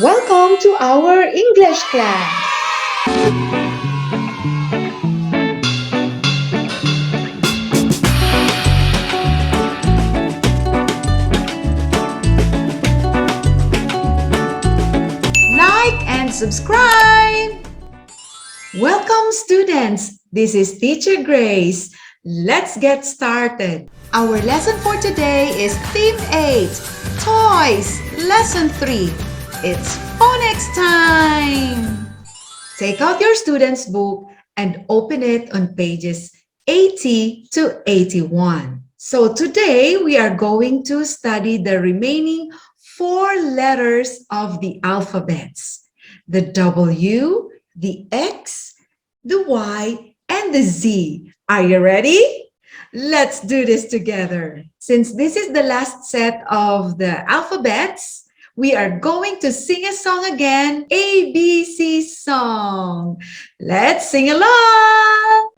Welcome to our English class. Like and subscribe. Welcome, students. This is Teacher Grace. Let's get started. Our lesson for today is Theme 8, Toys, Lesson 3. It's phonics time! Take out your student's book and open it on pages 80 to 81. So today we are going to study the remaining 4 letters of the alphabets. The W, the X, the Y, and the Z. Are you ready? Let's do this together. Since this is the last set of the alphabets, we are going to sing a song again, ABC song. Let's sing along.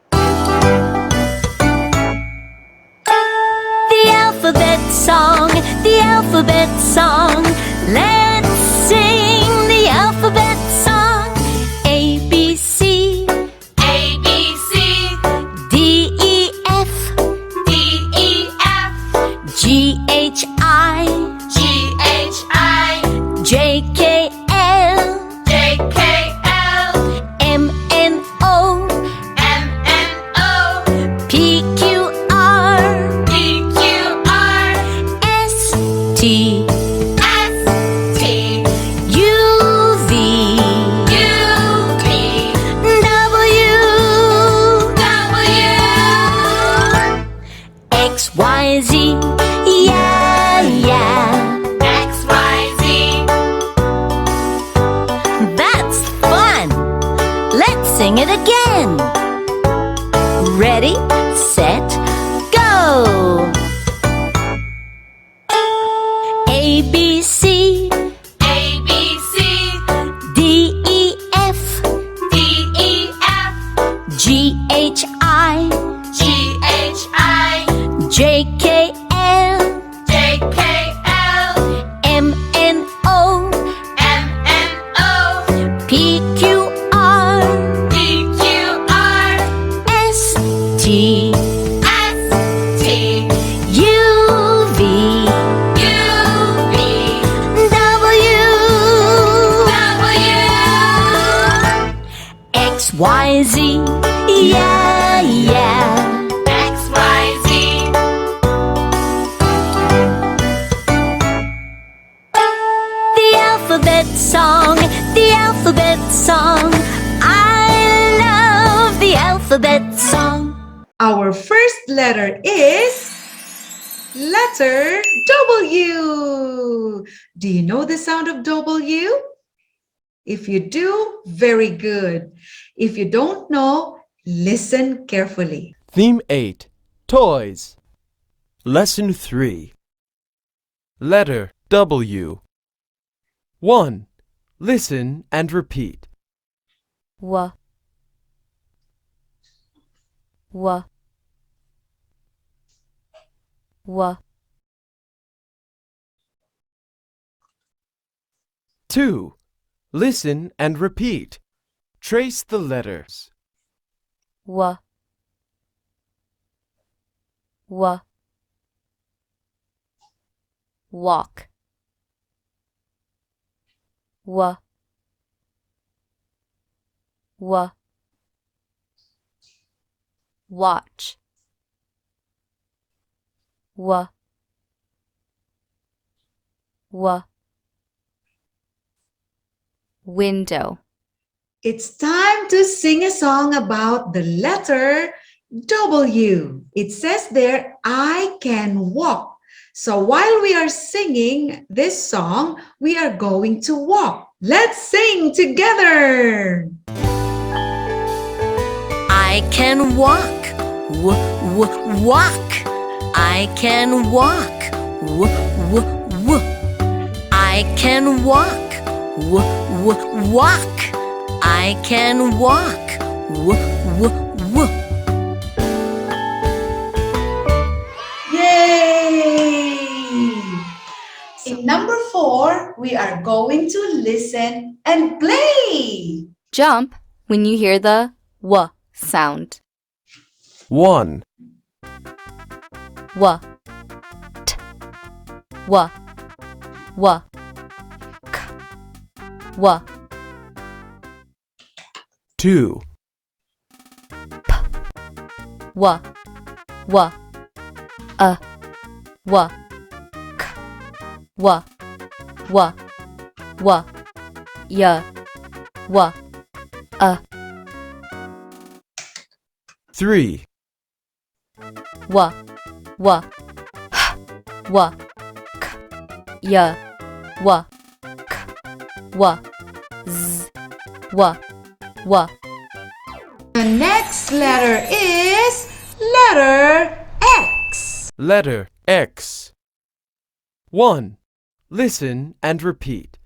The alphabet song, the alphabet song. Let's sing the alphabet song. A, B, C. A, B, C. D, E, F. D, E, F. G, H, I. G, H, I. J, K, L. J, K, L. M, N, O. M, N, O. P, Q, R. P, Q, R. S, T. S, T. U, V. U, V. W. W. X, Y, Z. Yeah, yeah. X, Y, Z. That's fun! Let's sing it again. Ready, set, go! A, B, C. A, B, C. D, E, F. D, E, F. G, H, I. G, H, I. J, K, L. J, K, L. M, N, O. M, N, O. P, Q, R. P, Q, R. S, T. S, T. U, V. U, V. W. W. X, Y, Z. Yeah, yeah. X, Y, Z. The alphabet song, the alphabet song. I love the alphabet song. Our first letter is letter W. Do you know the sound of W? If you do, very good. If you don't know, listen carefully. Theme 8, Toys. Lesson 3. Letter W. 1. Listen and repeat. W. W. W. 2. Listen and repeat. Trace the letters. W. W. Walk. W. W. Watch. W. W. Window. It's time to sing a song about the letter W. It says there, I can walk. So while we are singing this song, we are going to walk. Let's sing together. I can walk. Walk. I can walk. I can walk. Walk. I can walk. Yay! number 4, we are going to listen and play. Jump when you hear the W sound. 1, W, T, W, W, K, W, 2, W, W, W, K, W, W, W, Y, W, 3, W, W, H, W, K, Y, W, K, W, Z, W, W. The next letter is letter X. letter X. 1. Listen and repeat.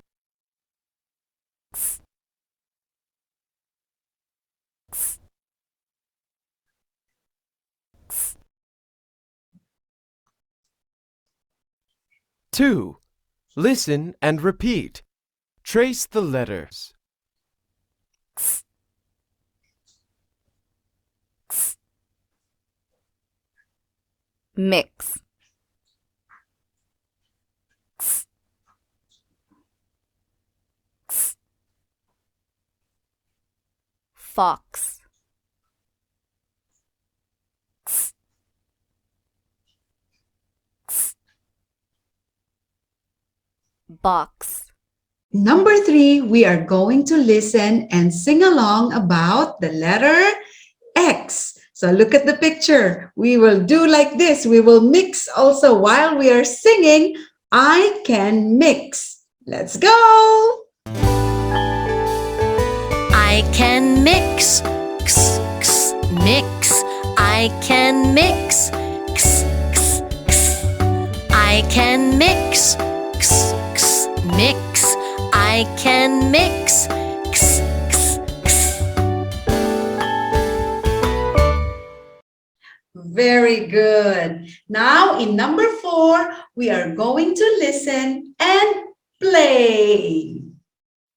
2. Listen and repeat. Trace the letters. Mix. Fox. Box. Number 3, we are going to listen and sing along about the letter X. So look at the picture. We will do like this. We will mix also while we are singing. I can mix. Let's go. I can mix, x, x, mix. I can mix, x, x, x. I can mix, x, x, mix. I can mix, x, x, x. Very good. Now in number 4, we are going to listen and play.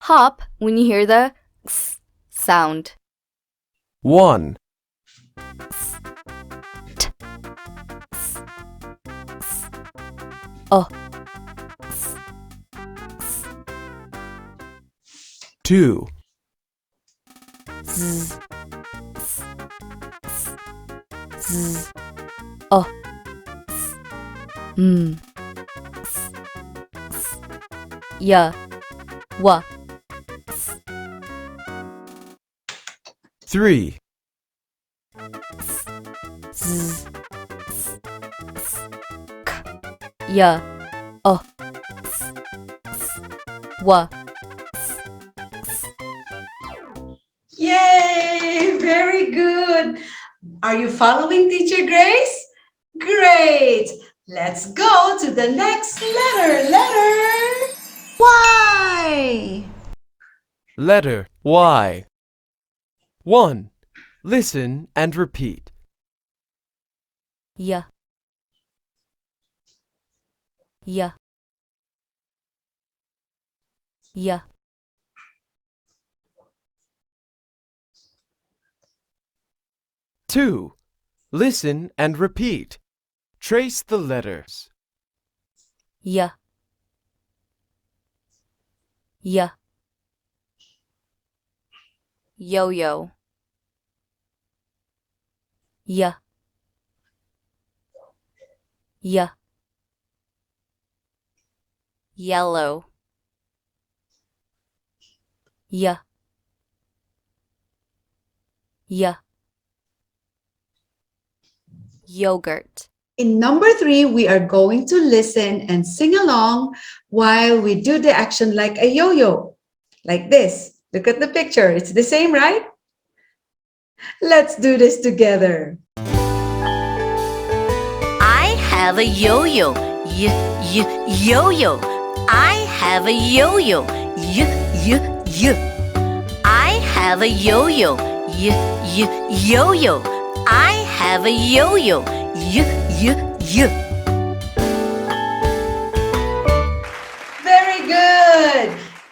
Hop when you hear the S sound. 1, O, 2, Z, Z, O, M, Y, W, 3, Z, K, Y, O, W. Yay! Very good. Are you following Teacher Grace? Great. Let's go to the next letter. Letter Y. letter Y. 1. Listen and repeat. Y, Y, Y. 2. Listen and repeat. Trace the letters. Y, Y. Yo-yo. Y, Y. Yellow. Y, Y. Yogurt. In number 3, we are going to listen and sing along while we do the action like a yo-yo. Like this. Look at the picture. It's the same, right? Let's do this together. I have a yo-yo, yo-yo. I have a yo-yo, yo. I have a yo-yo, yo-yo. I have a yo-yo, yo.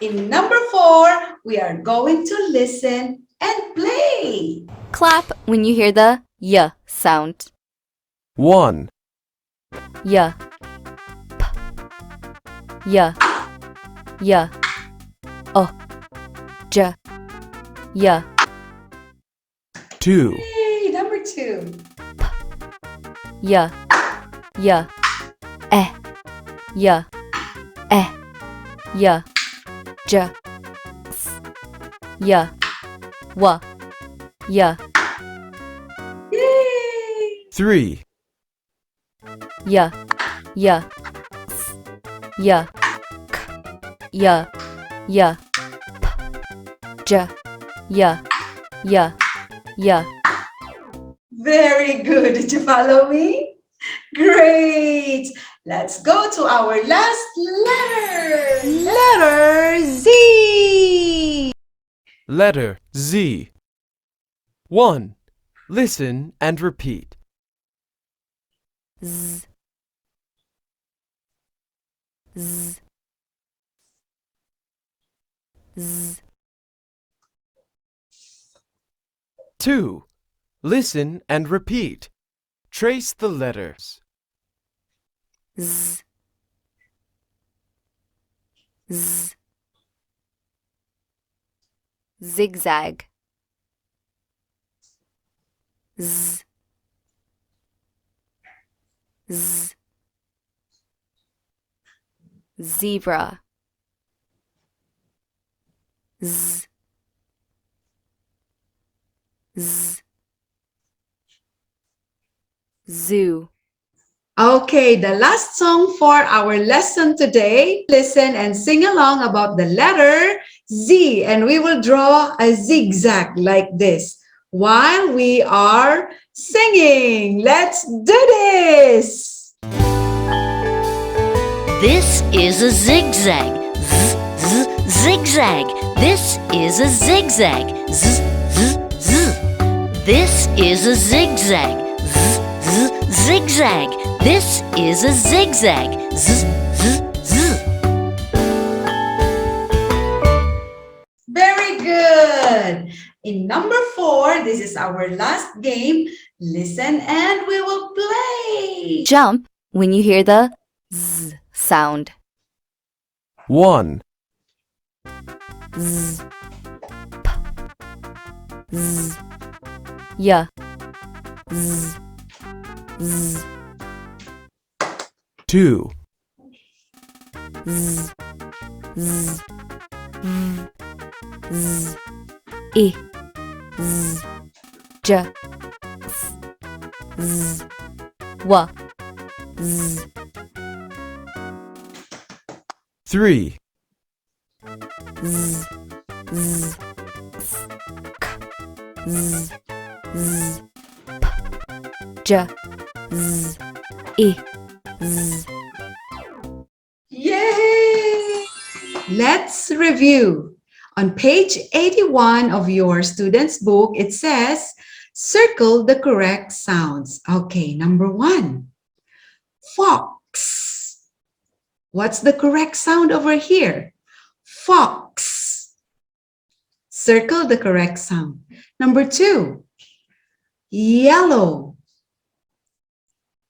In number 4, we are going to listen and play. Clap when you hear the y sound. 1, Y, y, y, o, j, y, 2, Yay, number 2. y, y, e, y, e, y, j, s, y, w, y, Yay! 3, y, y, s, y, k, y, y, p, j, y, y, y. Very good. Did you follow me? Great. Let's go to our last letter. Letter Z. letter Z. 1. Listen and repeat. Z, z, z, 2. Listen and repeat. Trace the letters. z, z, zigzag, z, z, zebra, z, z, zoo. Okay, the last song for our lesson today. Listen and sing along about the letter Z, and we will draw a zigzag like this while we are singing. Let's do this. This is a zigzag. Z, z, zigzag. This is a zigzag. Z, z, z. This is a zigzag. Z, z, zigzag. This is a zigzag. Z, z, z. Very good. In number 4, this is our last game. Listen and we will play. Jump when you hear the z sound. 1, Z, p, z, y, z, z, 2, z, z, v, z, I, z, j, s, z, w, z, 3, z, z, s, k, z, z, p, j, z, I, z. Yay! Let's review. On page 81 of your student's book, it says, circle the correct sounds. Okay, number 1, fox. What's the correct sound over here? Fox. Circle the correct sound. Number 2, yellow.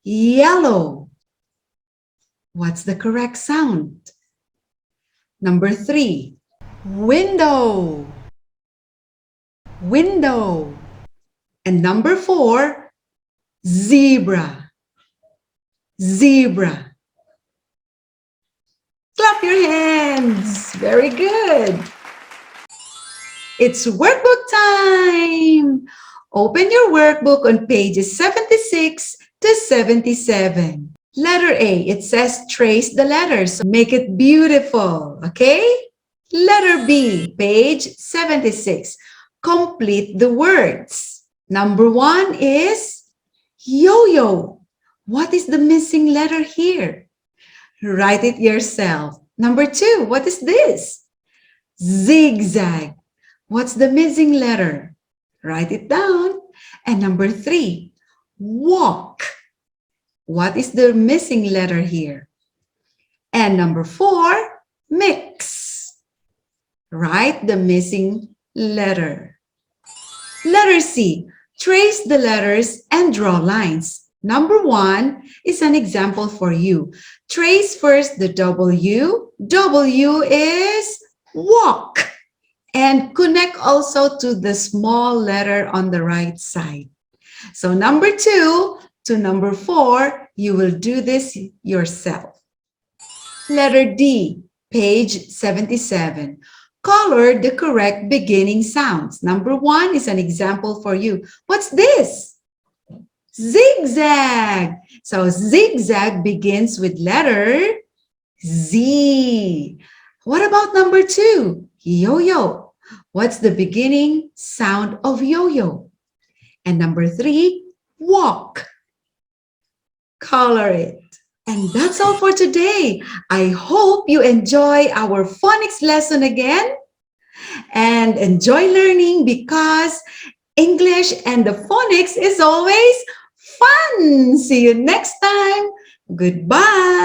Yellow. What's the correct sound? Number 3, window. Window. And number 4, zebra. Zebra. Clap your hands. Very good. It's workbook time. Open your workbook on pages 76 to 77. Letter A, it says trace the letters. Make it beautiful, okay? Letter B, page 76. Complete the words. Number 1 is yo-yo. What is the missing letter here? Write it yourself. Number 2, what is this? Zigzag. What's the missing letter? Write it down. And number 3, walk. What is the missing letter here? And number 4, mix. Write the missing letter. Letter C. Trace the letters and draw lines. Number 1 is an example for you. Trace first the W. W is walk. And connect also to the small letter on the right side. So number 2 to number 4, you will do this yourself. Letter D, page 77. Color the correct beginning sounds. Number 1 is an example for you. What's this? Zigzag. So zigzag begins with letter Z. What about number 2? Yo-yo. What's the beginning sound of yo-yo? And number 3, walk. Color it. And that's all for today. I hope you enjoy our phonics lesson again and enjoy learning because English and the phonics is always fun. See you next time. Goodbye.